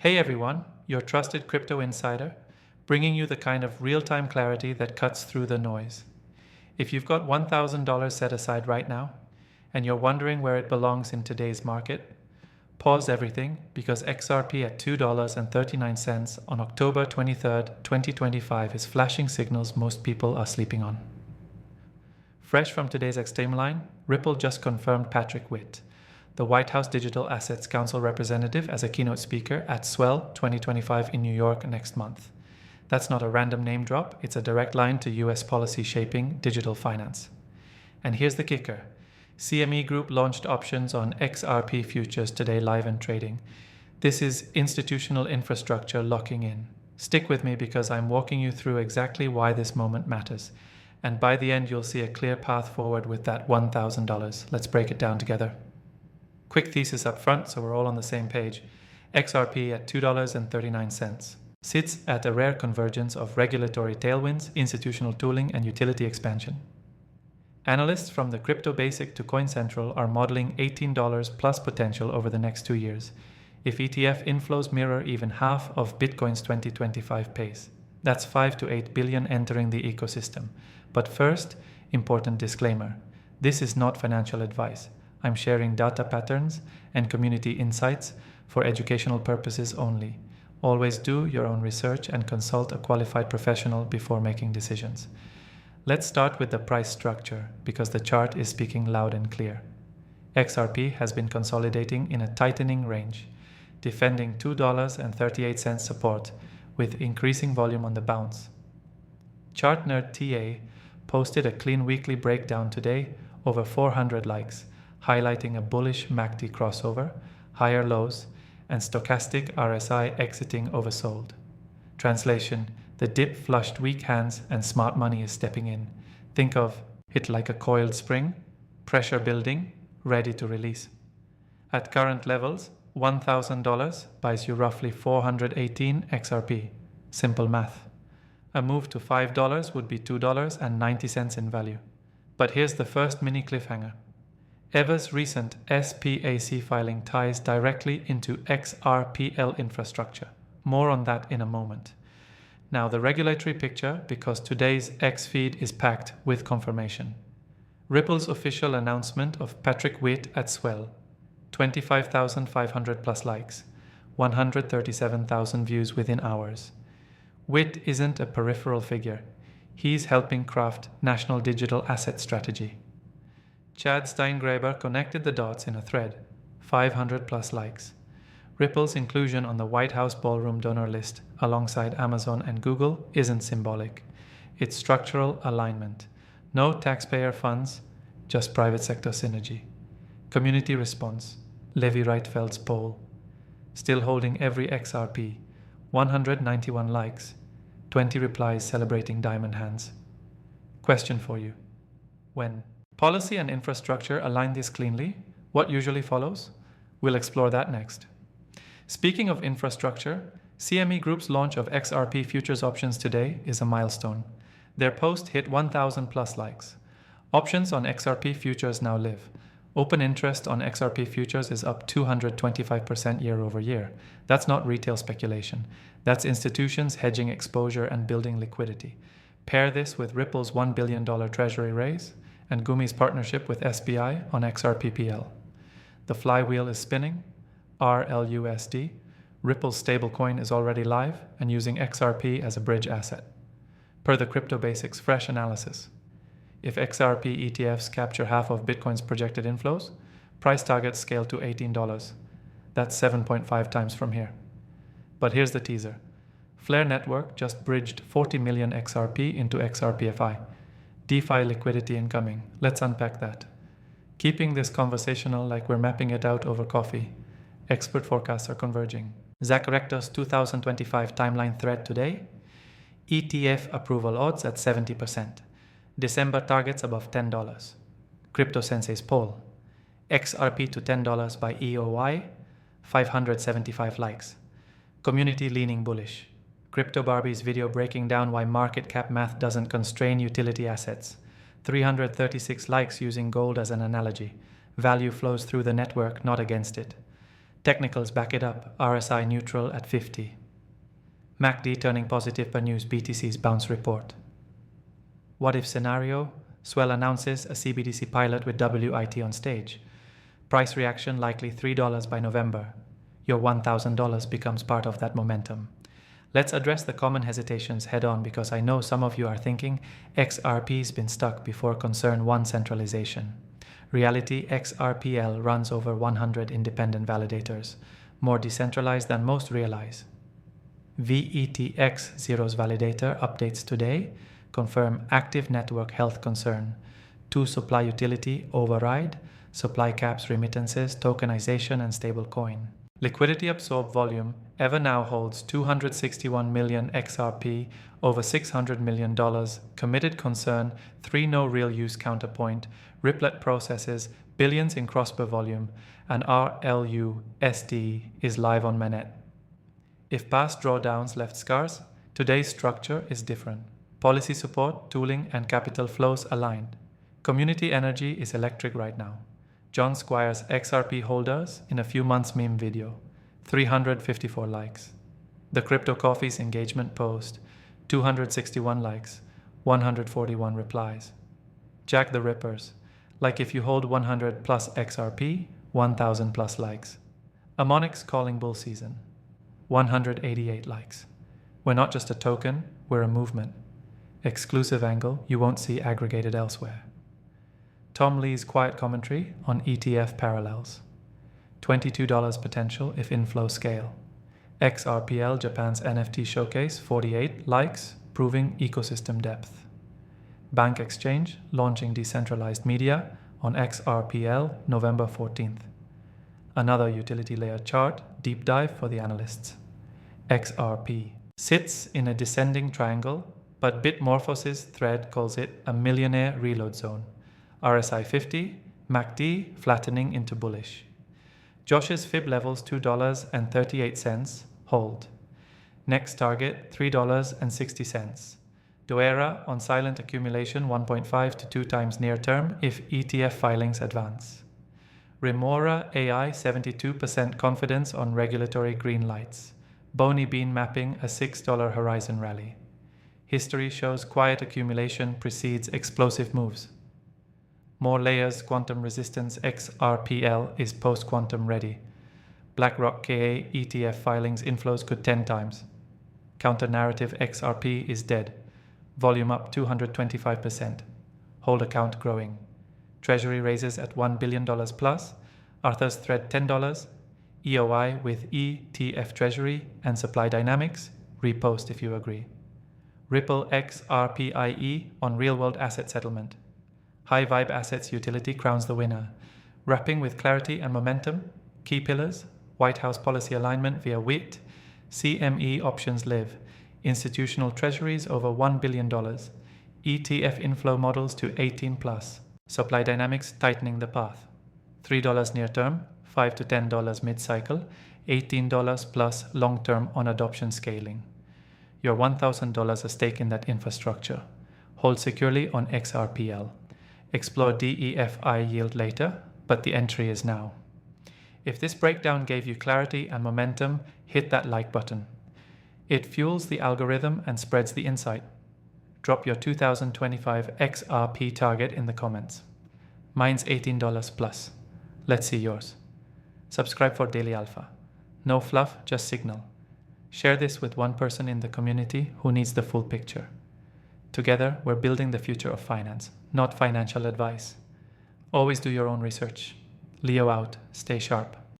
Hey everyone, your trusted crypto insider, bringing you the kind of real-time clarity that cuts through the noise. If you've got $1,000 set aside right now, and you're wondering where it belongs in today's market, pause everything because XRP at $2.39 on October 23rd, 2025 is flashing signals most people are sleeping on. Fresh from today's X line, Ripple just confirmed Patrick Witt, the White House Digital Assets Council representative, as a keynote speaker at Swell 2025 in New York next month. That's not a random name drop, it's a direct line to US policy shaping digital finance. And here's the kicker. CME Group launched options on XRP futures today live and trading. This is institutional infrastructure locking in. Stick with me because I'm walking you through exactly why this moment matters. And by the end, you'll see a clear path forward with that $1,000. Let's break it down together. Quick thesis up front so we're all on the same page. XRP at $2.39 sits at a rare convergence of regulatory tailwinds, institutional tooling, and utility expansion. Analysts from the Crypto Basic to CoinCentral are modeling $18 plus potential over the next 2 years, if ETF inflows mirror even half of Bitcoin's 2025 pace. That's 5 to 8 billion entering the ecosystem. But first, important disclaimer. This is not financial advice. I'm sharing data patterns and community insights for educational purposes only. Always do your own research and consult a qualified professional before making decisions. Let's start with the price structure because the chart is speaking loud and clear. XRP has been consolidating in a tightening range, defending $2.38 support with increasing volume on the bounce. Chart Nerd TA posted a clean weekly breakdown today, over 400 likes, highlighting a bullish MACD crossover, higher lows, and stochastic RSI exiting oversold. Translation: the dip flushed weak hands and smart money is stepping in. Think of it like a coiled spring, pressure building, ready to release. At current levels, $1,000 buys you roughly 418 XRP. Simple math. A move to $5 would be $2.90 in value. But here's the first mini cliffhanger. EVA's recent SPAC filing ties directly into XRPL infrastructure. More on that in a moment. Now the regulatory picture, because today's X feed is packed with confirmation. Ripple's official announcement of Patrick Witt at Swell. 25,500 plus likes. 137,000 views within hours. Witt isn't a peripheral figure. He's helping craft National Digital Asset Strategy. Chad Steingraber connected the dots in a thread, 500 plus likes. Ripple's inclusion on the White House ballroom donor list alongside Amazon and Google isn't symbolic. It's structural alignment. No taxpayer funds, just private sector synergy. Community response, Levi Reitfeld's poll. Still holding every XRP, 191 likes, 20 replies celebrating diamond hands. Question for you. When policy and infrastructure align this cleanly, what usually follows? We'll explore that next. Speaking of infrastructure, CME Group's launch of XRP futures options today is a milestone. Their post hit 1,000 plus likes. Options on XRP futures now live. Open interest on XRP futures is up 225% year over year. That's not retail speculation. That's institutions hedging exposure and building liquidity. Pair this with Ripple's $1 billion treasury raise and Gumi's partnership with SBI on XRPPL. The flywheel is spinning. RLUSD, Ripple's stablecoin, is already live and using XRP as a bridge asset. Per the Crypto Basics fresh analysis, if XRP ETFs capture half of Bitcoin's projected inflows, price targets scale to $18. That's 7.5 times from here. But here's the teaser. Flare Network just bridged 40 million XRP into XRPFI. DeFi liquidity incoming. Let's unpack that. Keeping this conversational like we're mapping it out over coffee. Expert forecasts are converging. Zach Rector's 2025 timeline thread today. ETF approval odds at 70%. December targets above $10. Crypto Sensei's poll. XRP to $10 by EOY. 575 likes. Community leaning bullish. Crypto Barbie's video breaking down why market cap math doesn't constrain utility assets. 336 likes using gold as an analogy. Value flows through the network, not against it. Technicals back it up, RSI neutral at 50. MACD turning positive per news BTC's bounce report. What if scenario? Swell announces a CBDC pilot with WIT on stage. Price reaction likely $3 by November. Your $1,000 becomes part of that momentum. Let's address the common hesitations head on because I know some of you are thinking XRP's been stuck before concern one centralization. Reality, XRPL runs over 100 independent validators, more decentralized than most realize. VETX Zero's validator updates today confirm active network health concern, 2 supply utility override, supply caps remittances, tokenization and stablecoin. Liquidity absorbed volume ever now holds 261 million XRP, over $600 million, committed concern, 3 no real use counterpoint, Riplet processes, billions in cross-bar volume, and RLUSD is live on mainnet. If past drawdowns left scars, today's structure is different. Policy support, tooling, and capital flows aligned. Community energy is electric right now. John Squire's XRP holders in a few months meme video, 354 likes. The Crypto Coffee's engagement post, 261 likes, 141 replies. Jack the Rippers, like if you hold 100 plus XRP, 1000 plus likes. Amonix calling bull season, 188 likes. We're not just a token, we're a movement. Exclusive angle you won't see aggregated elsewhere. Tom Lee's quiet commentary on ETF parallels. $22 potential if inflow scale. XRPL Japan's NFT showcase, 48 likes, proving ecosystem depth. Bank Exchange launching decentralized media on XRPL November 14th. Another utility layer chart, deep dive for the analysts. XRP sits in a descending triangle, but Bitmorphos's thread calls it a millionaire reload zone. RSI 50, MACD flattening into bullish. Josh's fib levels $2.38, hold. Next target $3.60. Doera on silent accumulation 1.5 to 2 times near term if ETF filings advance. Remora AI 72% confidence on regulatory green lights. Bony Bean mapping a $6 horizon rally. History shows quiet accumulation precedes explosive moves. More layers quantum resistance XRPL is post-quantum ready. BlackRock KA ETF filings inflows could 10 times. Counter-narrative XRP is dead. Volume up 225%. Hold account growing. Treasury raises at $1 billion plus. Arthur's thread $10. EOI with ETF Treasury and supply dynamics. Repost if you agree. Ripple XRPIE on real-world asset settlement. High Vibe Assets utility crowns the winner. Wrapping with clarity and momentum. Key pillars. White House policy alignment via WIT. CME options live. Institutional treasuries over $1 billion. ETF inflow models to 18 plus. Supply dynamics tightening the path. $3 near term, $5 to $10 mid-cycle, $18 plus long-term on adoption scaling. Your $1,000 a stake in that infrastructure. Hold securely on XRPL. Explore DEFI yield later, but the entry is now. If this breakdown gave you clarity and momentum, hit that like button. It fuels the algorithm and spreads the insight. Drop your 2025 XRP target in the comments. Mine's $18 plus. Let's see yours. Subscribe for daily alpha. No fluff, just signal. Share this with one person in the community who needs the full picture. Together, we're building the future of finance, not financial advice. Always do your own research. Leo out. Stay sharp.